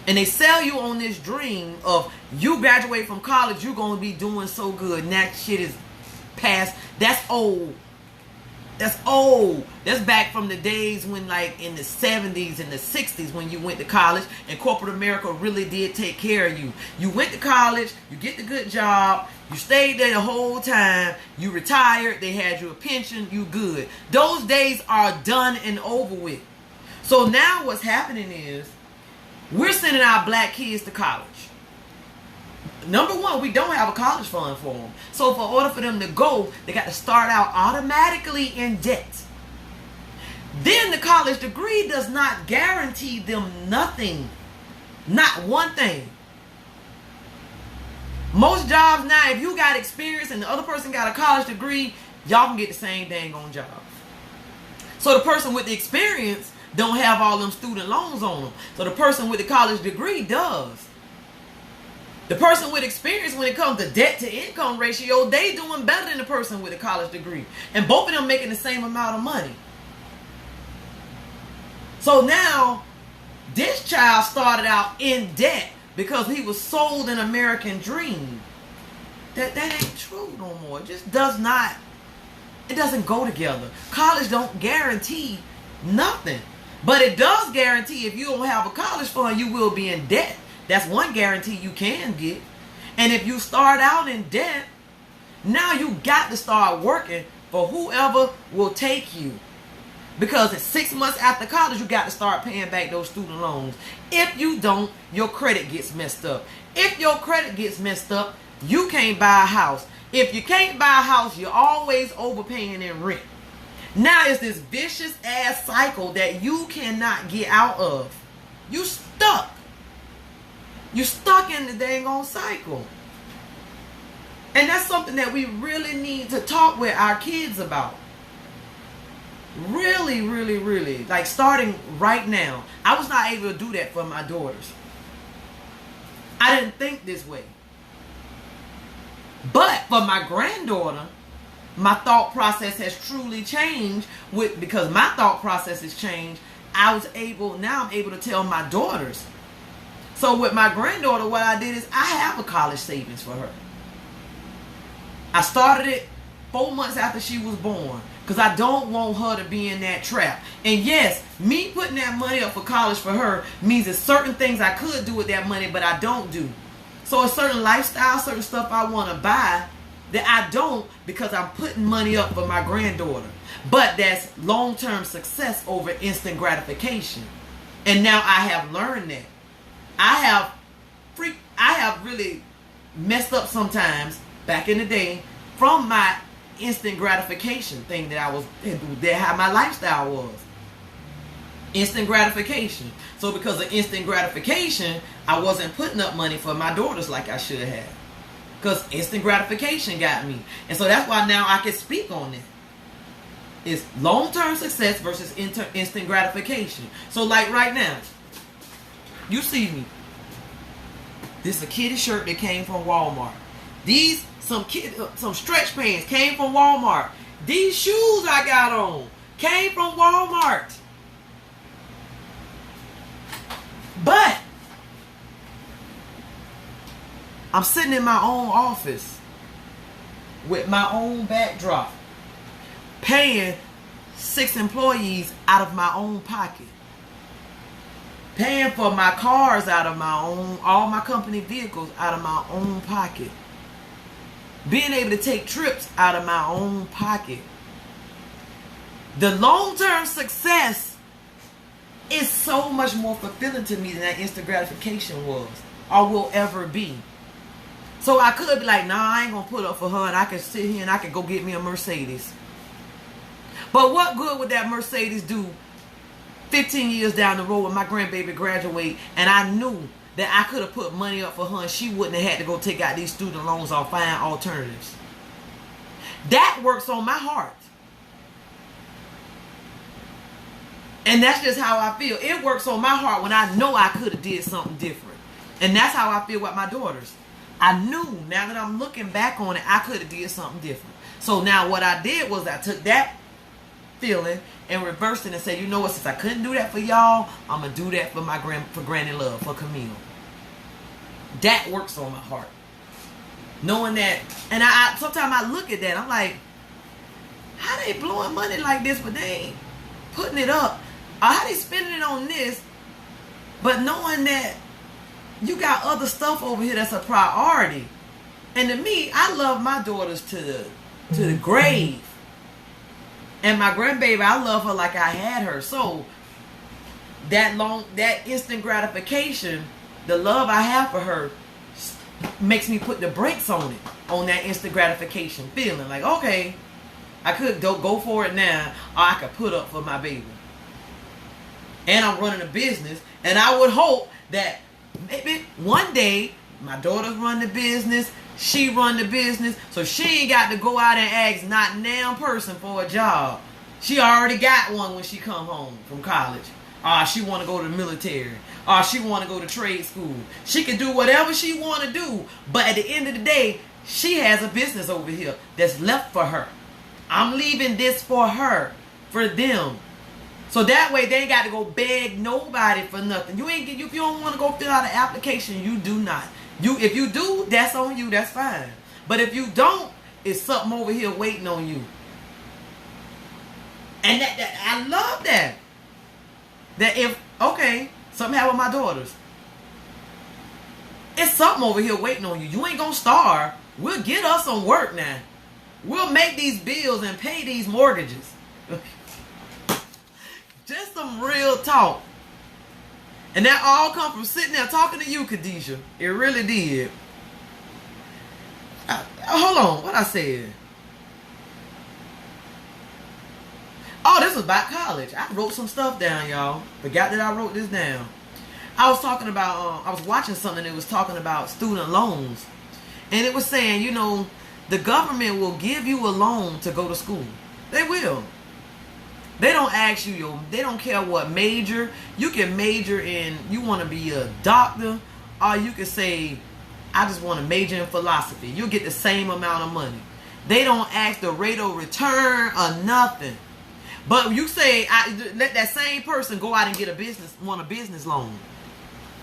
And they sell you on this dream of you graduate from college, you're going to be doing so good. And that shit is past. That's old. That's old. That's back from the days when, like, in the 70s and the 60s when you went to college and corporate America really did take care of you. You went to college, you get the good job, you stayed there the whole time, you retired, they had you a pension, you good. Those days are done and over with. So now what's happening is we're sending our black kids to college. Number one, we don't have a college fund for them. So for order for them to go, they got to start out automatically in debt. Then the college degree does not guarantee them nothing. Not one thing. Most jobs now, if you got experience and the other person got a college degree, y'all can get the same dang on job. So the person with the experience don't have all them student loans on them. So the person with the college degree does. The person with experience when it comes to debt to income ratio, they doing better than the person with a college degree. And both of them making the same amount of money. So now, this child started out in debt because he was sold an American dream. That ain't true no more. It just does not, it doesn't go together. College don't guarantee nothing. But it does guarantee if you don't have a college fund, you will be in debt. That's one guarantee you can get. And if you start out in debt, now you got to start working for whoever will take you. Because at 6 months after college, you got to start paying back those student loans. If you don't, your credit gets messed up. If your credit gets messed up, you can't buy a house. If you can't buy a house, you're always overpaying in rent. Now it's this vicious ass cycle that you cannot get out of. You stuck. You stuck in the dang on cycle. And that's something that we really need to talk with our kids about. Really, really, really. Like starting right now. I was not able to do that for my daughters. I didn't think this way. But for my granddaughter, my thought process has truly changed because my thought process has changed. Now I'm able to tell my daughters. So with my granddaughter, what I did is I have a college savings for her. I started it 4 months after she was born because I don't want her to be in that trap. And yes, me putting that money up for college for her means there's certain things I could do with that money, but I don't do. So a certain lifestyle, certain stuff I want to buy that I don't because I'm putting money up for my granddaughter. But that's long-term success over instant gratification. And now I have learned that. I have really messed up sometimes back in the day from my instant gratification thing that how my lifestyle was. Instant gratification. So because of instant gratification, I wasn't putting up money for my daughters like I should have. Because instant gratification got me. And so that's why now I can speak on it. It's long-term success versus instant gratification. So like right now, you see me. This is a kitty shirt that came from Walmart. These some stretch pants came from Walmart. These shoes I got on came from Walmart. But I'm sitting in my own office with my own backdrop, paying 6 employees out of my own pocket. Paying for my cars out of my own, all my company vehicles out of my own pocket. Being able to take trips out of my own pocket. The long-term success is so much more fulfilling to me than that instant gratification was or will ever be. So I could be like, nah, I ain't going to put up for her and I can sit here and I can go get me a Mercedes. But what good would that Mercedes do 15 years down the road when my grandbaby graduate and I knew that I could have put money up for her and she wouldn't have had to go take out these student loans or find alternatives? That works on my heart. And that's just how I feel. It works on my heart when I know I could have did something different. And that's how I feel with my daughters. I knew, now that I'm looking back on it, I could have did something different. So now what I did was I took that feeling and reversed it and said, you know what, since I couldn't do that for y'all, I'm going to do that for Granny Love, for Camille. That works on my heart. Knowing that, and I sometimes I look at that, I'm like, how they blowing money like this, but they ain't putting it up? Or how they spending it on this, but knowing that you got other stuff over here that's a priority. And to me, I love my daughters to the grave. And my grandbaby, I love her like I had her. So that instant gratification, the love I have for her makes me put the brakes on it, on that instant gratification feeling. Like, okay, I could go for it now, or I could put up for my baby. And I'm running a business, and I would hope that maybe one day my daughters run the business, she run the business, so she ain't got to go out and ask not now person for a job. She already got one when she come home from college. She want to go to the military. She want to go to trade school. She can do whatever she want to do, but at the end of the day, she has a business over here that's left for her. I'm leaving this for her, for them. So that way they ain't got to go beg nobody for nothing. If you don't want to go fill out an application, you do not. If you do, that's on you, that's fine. But if you don't, it's something over here waiting on you. And that I love that. That if, okay, something happened with my daughters. It's something over here waiting on you. You ain't gonna starve. We'll get us some work now. We'll make these bills and pay these mortgages. Just some real talk. And that all come from sitting there talking to you, Khadijah. It really did. Hold on, what I said? Oh, this was about college. I wrote some stuff down, y'all. Forgot that I wrote this down. I was talking about, I was watching something that was talking about student loans. And it was saying, the government will give you a loan to go to school. They will. They don't ask you they don't care what major. You can major in, you want to be a doctor, or you can say, I just want to major in philosophy. You'll get the same amount of money. They don't ask the rate of return or nothing. But you say, let that same person go out and get a business loan.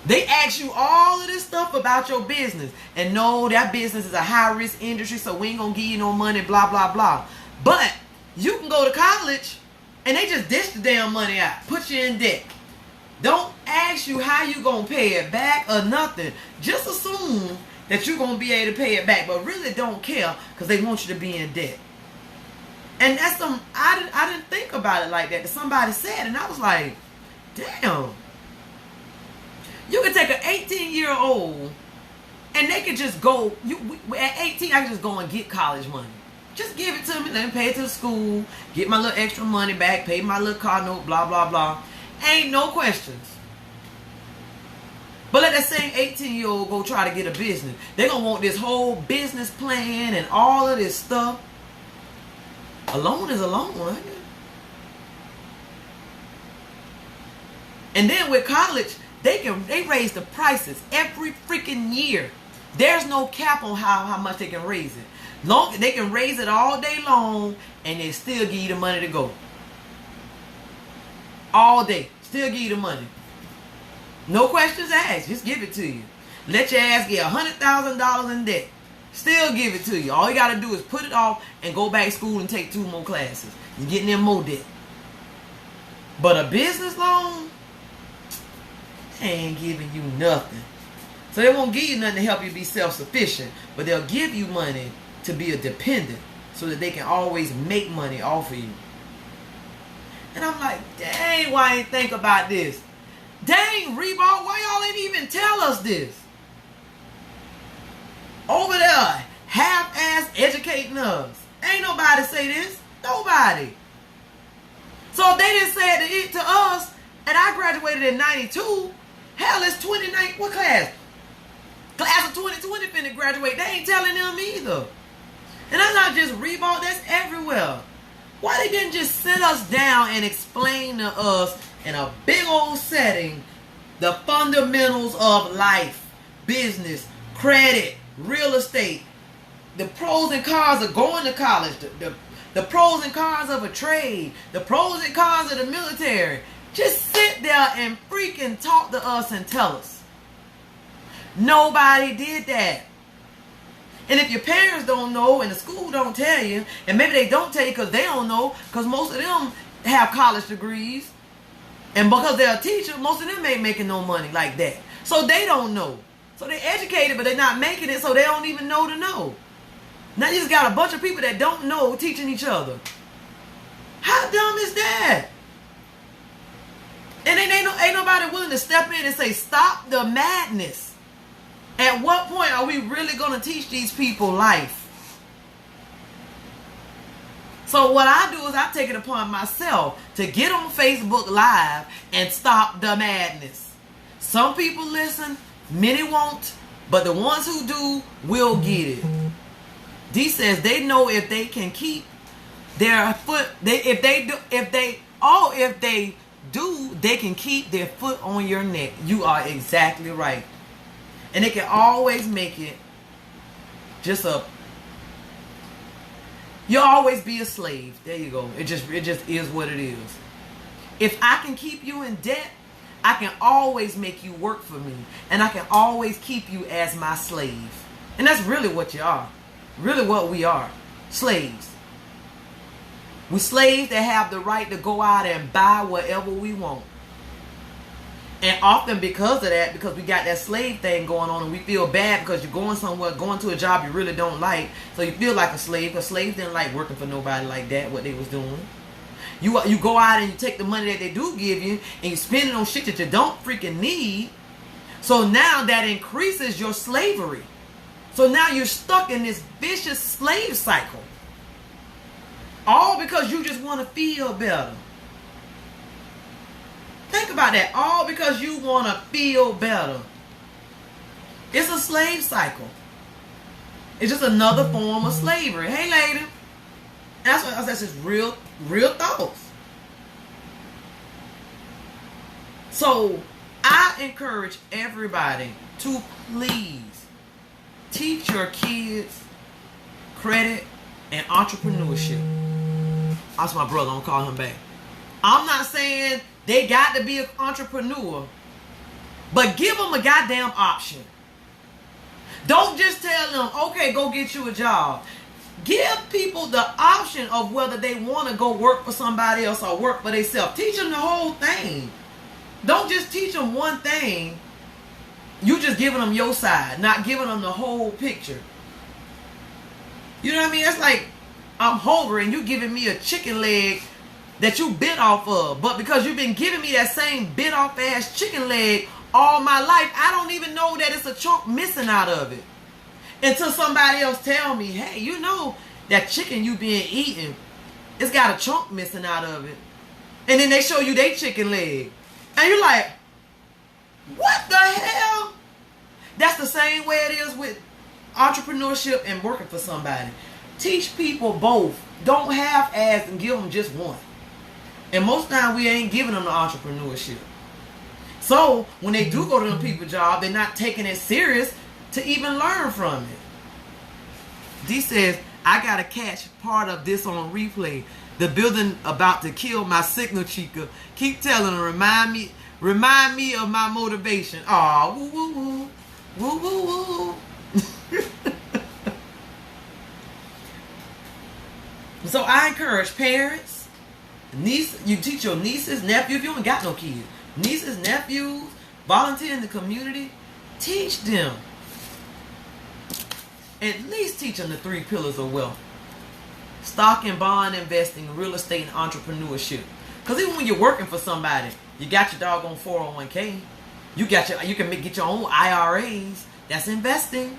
They ask you all of this stuff about your business. And no, that business is a high-risk industry, so we ain't going to give you no money, blah, blah, blah. But you can go to college, and they just dish the damn money out, put you in debt. Don't ask you how you going to pay it back or nothing. Just assume that you're going to be able to pay it back, but really don't care because they want you to be in debt. And that's I didn't think about it like that. Somebody said, and I was like, damn. You could take an 18-year-old and they could just go, at 18, I could just go and get college money. Just give it to me, let me pay it to the school, get my little extra money back, pay my little car note, blah, blah, blah. Ain't no questions. But let that same 18-year-old go try to get a business. They're going to want this whole business plan and all of this stuff. A loan is a loan, right? And then with college, they raise the prices every freaking year. There's no cap on how much they can raise it. They can raise it all day long, and they still give you the money to go. All day. Still give you the money. No questions asked. Just give it to you. Let your ass get $100,000 in debt. Still give it to you. All you got to do is put it off and go back to school and take 2 more classes. You're getting in more debt. But a business loan, they ain't giving you nothing. So they won't give you nothing to help you be self-sufficient. But they'll give you money to be a dependent so that they can always make money off of you. And I'm like, dang, why I ain't think about this? Dang, Reebok, why y'all ain't even tell us this? Over there, half-ass educating us. Ain't nobody say this. Nobody. So if they didn't say it to us, and I graduated in 92, hell, it's 29, what class? Class of 2020 finna graduate. They ain't telling them either. And that's not just Reebok, that's everywhere. Why they didn't just sit us down and explain to us in a big old setting the fundamentals of life, business, credit, real estate, the pros and cons of going to college, the pros and cons of a trade, the pros and cons of the military. Just sit there and freaking talk to us and tell us. Nobody did that. And if your parents don't know and the school don't tell you, and maybe they don't tell you because they don't know, because most of them have college degrees, and because they're a teacher, most of them ain't making no money like that. So they don't know. So they're educated, but they're not making it, so they don't even know to know. Now you just got a bunch of people that don't know teaching each other. How dumb is that? And ain't nobody willing to step in and say, stop the madness. At what point are we really going to teach these people life? So what I do is I take it upon myself to get on Facebook Live and stop the madness. Some people listen, many won't, but the ones who do will get it. D says they know if they can keep their foot, if they do, they can keep their foot on your neck. You are exactly right. And they can always make it you'll always be a slave. There you go. It just is what it is. If I can keep you in debt, I can always make you work for me. And I can always keep you as my slave. And that's really what you are. Really what we are. Slaves. We're slaves that have the right to go out and buy whatever we want. And often because of that, because we got that slave thing going on, and we feel bad because you're going somewhere, going to a job you really don't like, so you feel like a slave, because slaves didn't like working for nobody like that, what they was doing. You go out and you take the money that they do give you, and you spend it on shit that you don't freaking need. So now that increases your slavery. So now you're stuck in this vicious slave cycle. All because you just want to feel better. Think about that. All because you want to feel better. It's a slave cycle. It's just another form of slavery. Hey, lady. That's just real thoughts. So I encourage everybody to please teach your kids credit and entrepreneurship. That's my brother. I'm gonna call him back. I'm not saying they got to be an entrepreneur, but give them a goddamn option. Don't just tell them, okay, go get you a job. Give people the option of whether they want to go work for somebody else or work for themselves. Teach them the whole thing. Don't just teach them one thing. You just giving them your side, not giving them the whole picture. You know what I mean? It's like I'm hungry and you giving me a chicken leg that you bit off of. But because you've been giving me that same bit off ass chicken leg all my life, I don't even know that it's a chunk missing out of it. Until somebody else tell me, hey, you know that chicken you been eating, it's got a chunk missing out of it. And then they show you their chicken leg. And you're like, what the hell? That's the same way it is with entrepreneurship and working for somebody. Teach people both. Don't half-ass and give them just one. And most time we ain't giving them the entrepreneurship. So when they do go to them people's job, they're not taking it serious to even learn from it. D says, I gotta catch part of this on replay. The building about to kill my signal, Chica. Keep telling her, remind me of my motivation. Aw, woo woo woo. Woo woo woo. So I encourage parents, you teach your nieces, nephews, if you ain't got no kids, nieces, nephews, volunteer in the community, teach them. At least teach them the 3 pillars of wealth. Stock and bond investing, real estate, and entrepreneurship. Because even when you're working for somebody, you got your doggone 401k. You can get your own IRAs. That's investing.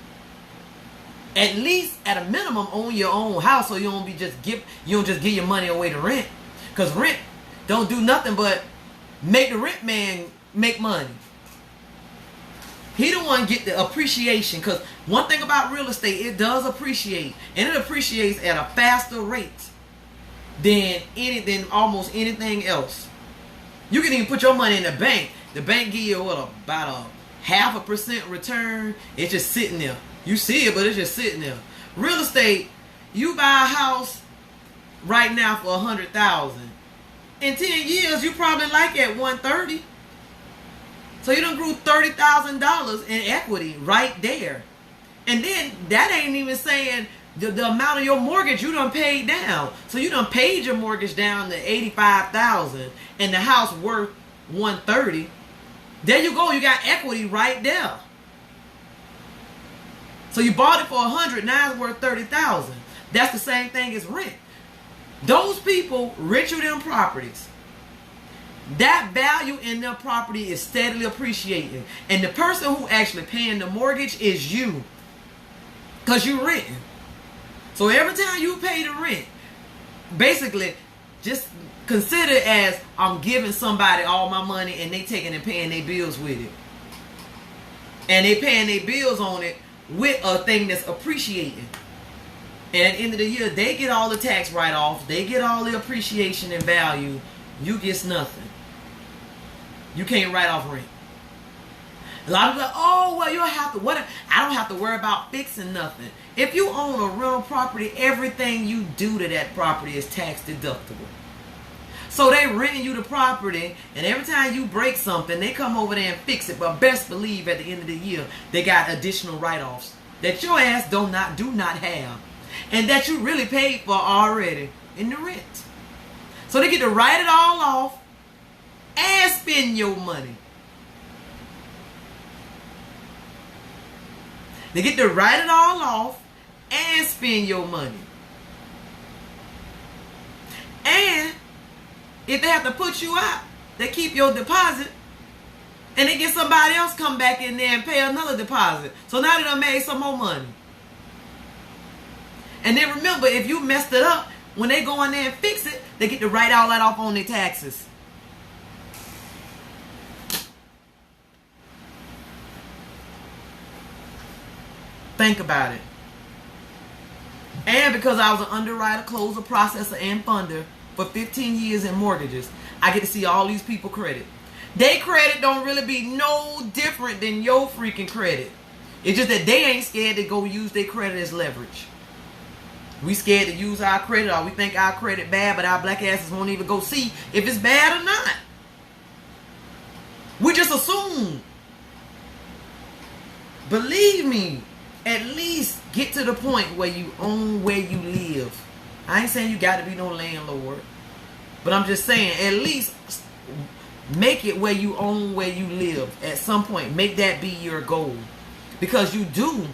At least, at a minimum, own your own house, so you don't just give your money away to rent. Because rent don't do nothing but make the rent man make money. He the one get the appreciation. Because one thing about real estate, it does appreciate. And it appreciates at a faster rate than almost anything else. You can even put your money in the bank. The bank give you about a 0.5% return. It's just sitting there. You see it, but it's just sitting there. Real estate, you buy a house right now for $100,000. In 10 years, you probably like it at $130,000. So you done grew $30,000 in equity right there. And then that ain't even saying the amount of your mortgage you done paid down. So you done paid your mortgage down to $85,000 and the house worth $130,000. There you go, you got equity right there. So you bought it for $100,000, now it's worth $30,000. That's the same thing as rent. Those people rent you them properties. That value in their property is steadily appreciating. And the person who actually paying the mortgage is you. Because you renting. So every time you pay the rent, basically just consider it as I'm giving somebody all my money and they taking and paying their bills with it. And they paying their bills on it with a thing that's appreciating. And at the end of the year, they get all the tax write-offs. They get all the appreciation and value. You get nothing. You can't write off rent. A lot of people are like, oh, well, you don't have to. I don't have to worry about fixing nothing. If you own a rental property, everything you do to that property is tax deductible. So they renting you the property, and every time you break something, they come over there and fix it. But best believe at the end of the year, they got additional write-offs that your ass do not have. And that you really paid for already in the rent. So they get to write it all off and spend your money. They get to write it all off and spend your money. And if they have to put you out, they keep your deposit and they get somebody else come back in there and pay another deposit. So now they done made some more money. And then remember, if you messed it up, when they go in there and fix it, they get to write all that off on their taxes. Think about it. And because I was an underwriter, closer, processor, and funder for 15 years in mortgages, I get to see all these people credit. They credit don't really be no different than your freaking credit. It's just that they ain't scared to go use their credit as leverage. We scared to use our credit, or we think our credit bad, but our black asses won't even go see if it's bad or not. We just assume. Believe me, at least get to the point where you own where you live. I ain't saying you got to be no landlord, but I'm just saying at least make it where you own where you live at some point. Make that be your goal, because you do.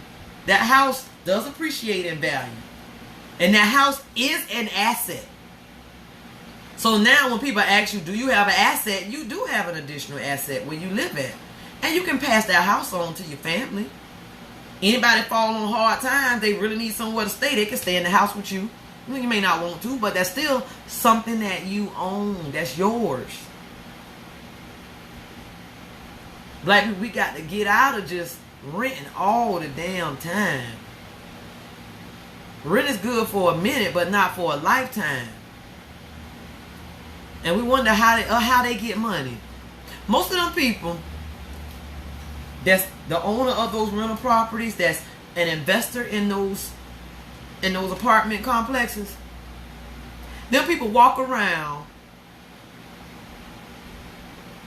That house does appreciate in value, and that house is an asset. So now when people ask you, do you have an asset? You do have an additional asset where you live at. And you can pass that house on to your family. Anybody fall on hard times, they really need somewhere to stay, they can stay in the house with you. You may not want to, but that's still something that you own. That's yours. Black people, we got to get out of just renting all the damn time. Rent is good for a minute, but not for a lifetime. And we wonder how they get money. Most of them people that's the owner of those rental properties, that's an investor in those apartment complexes, them people walk around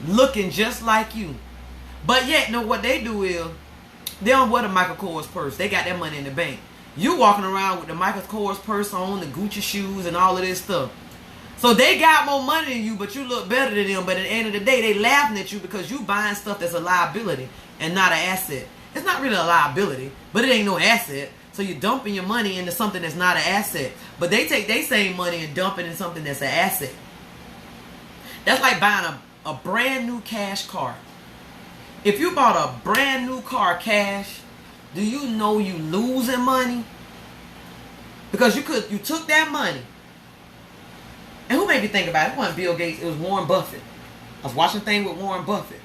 looking just like you. But yet, know what they do is, they don't wear the Michael Kors purse. They got that money in the bank. You walking around with the Michael Kors purse on, the Gucci shoes, and all of this stuff. So they got more money than you, but you look better than them. But at the end of the day, they laughing at you because you buying stuff that's a liability and not an asset. It's not really a liability, but it ain't no asset. So you're dumping your money into something that's not an asset. But they take their same money and dump it in something that's an asset. That's like buying a brand new cash car. If you bought a brand new car cash, do you know you losing money? Because you took that money. And who made me think about it? It wasn't Bill Gates, it was Warren Buffett. I was watching a thing with Warren Buffett.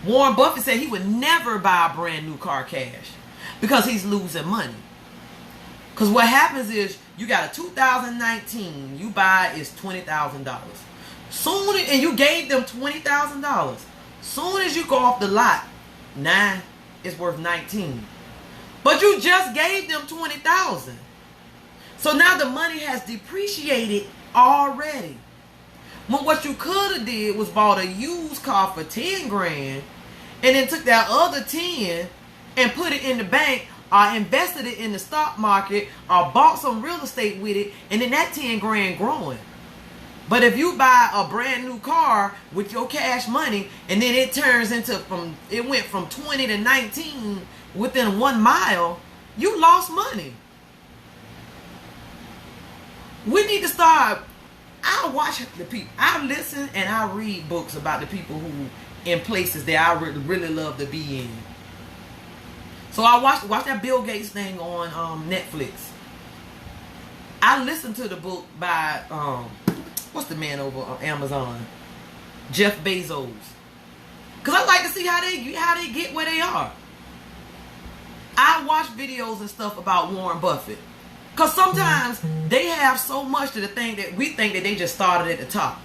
Warren Buffett said he would never buy a brand new car cash because he's losing money. Because what happens is, you got a 2019, you buy is $20,000. And you gave them $20,000. Soon as you go off the lot, it's worth 19. But you just gave them $20,000. So now the money has depreciated already. When what you could have did was bought a used car for 10 grand and then took that other 10 and put it in the bank, or invested it in the stock market, or bought some real estate with it, and then that 10 grand growing. But if you buy a brand new car with your cash money, and then it turns into it went from 20 to 19 within 1 mile, you lost money. We need to start. I watch the people. I listen and I read books about the people who in places that I really love to be in. So I watched that Bill Gates thing on Netflix. I listened to the book by what's the man over on Amazon, Jeff Bezos, because I like to see how they get where they are. I watch videos and stuff about Warren Buffett, because sometimes they have so much to the thing that we think that they just started at the top.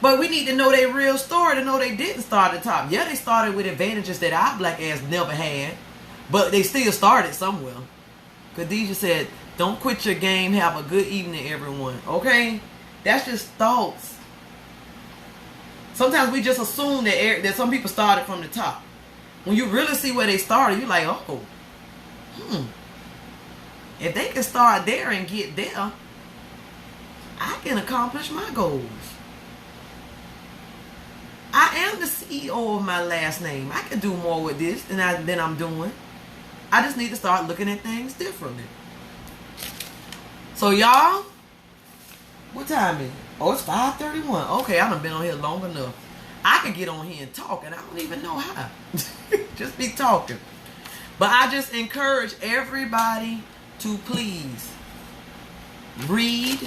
But we need to know their real story to know they didn't start at the top. Yeah, they started with advantages that our black ass never had, but they still started somewhere. Khadijah said, don't quit your game. Have a good evening, everyone. Okay? That's just thoughts. Sometimes we just assume that some people started from the top. When you really see where they started, you're like, oh, if they can start there and get there, I can accomplish my goals. I am the CEO of my last name. I can do more with this than I'm doing. I just need to start looking at things differently. So y'all, what time is it? Oh, it's 5:31. Okay, I done been on here long enough. I can get on here and talk, and I don't even know how. Just be talking. But I just encourage everybody to please read,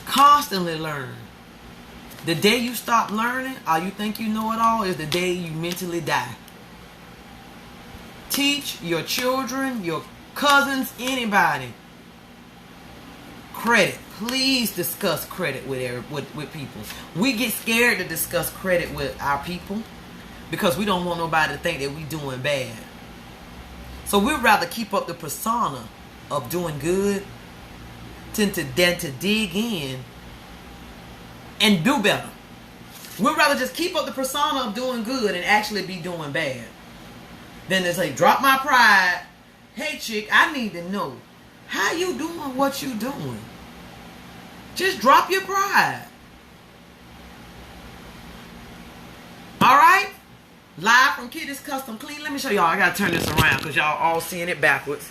constantly learn. The day you stop learning, or you think you know it all, is the day you mentally die. Teach your children, your cousins, anybody. Credit. Please discuss credit with people. We get scared to discuss credit with our people because we don't want nobody to think that we doing bad. So we'd rather keep up the persona of doing good than to dig in and do better. We'd rather just keep up the persona of doing good and actually be doing bad than to say, drop my pride. Hey, chick, I need to know how you doing what you doing. Just drop your pride. All right? Live from Kitty's Custom Clean. Let me show y'all. I got to turn this around because y'all all seeing it backwards.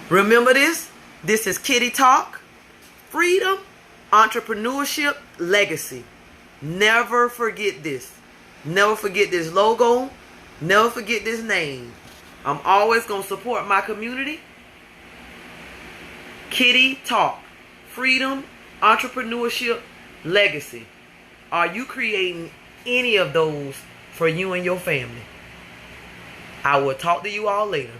Remember this? This is Kitty Talk. Freedom, entrepreneurship, legacy. Never forget this. Never forget this logo. Never forget this name. I'm always going to support my community. Kitty Talk. Freedom, entrepreneurship, legacy. Are you creating any of those for you and your family? I will talk to you all later.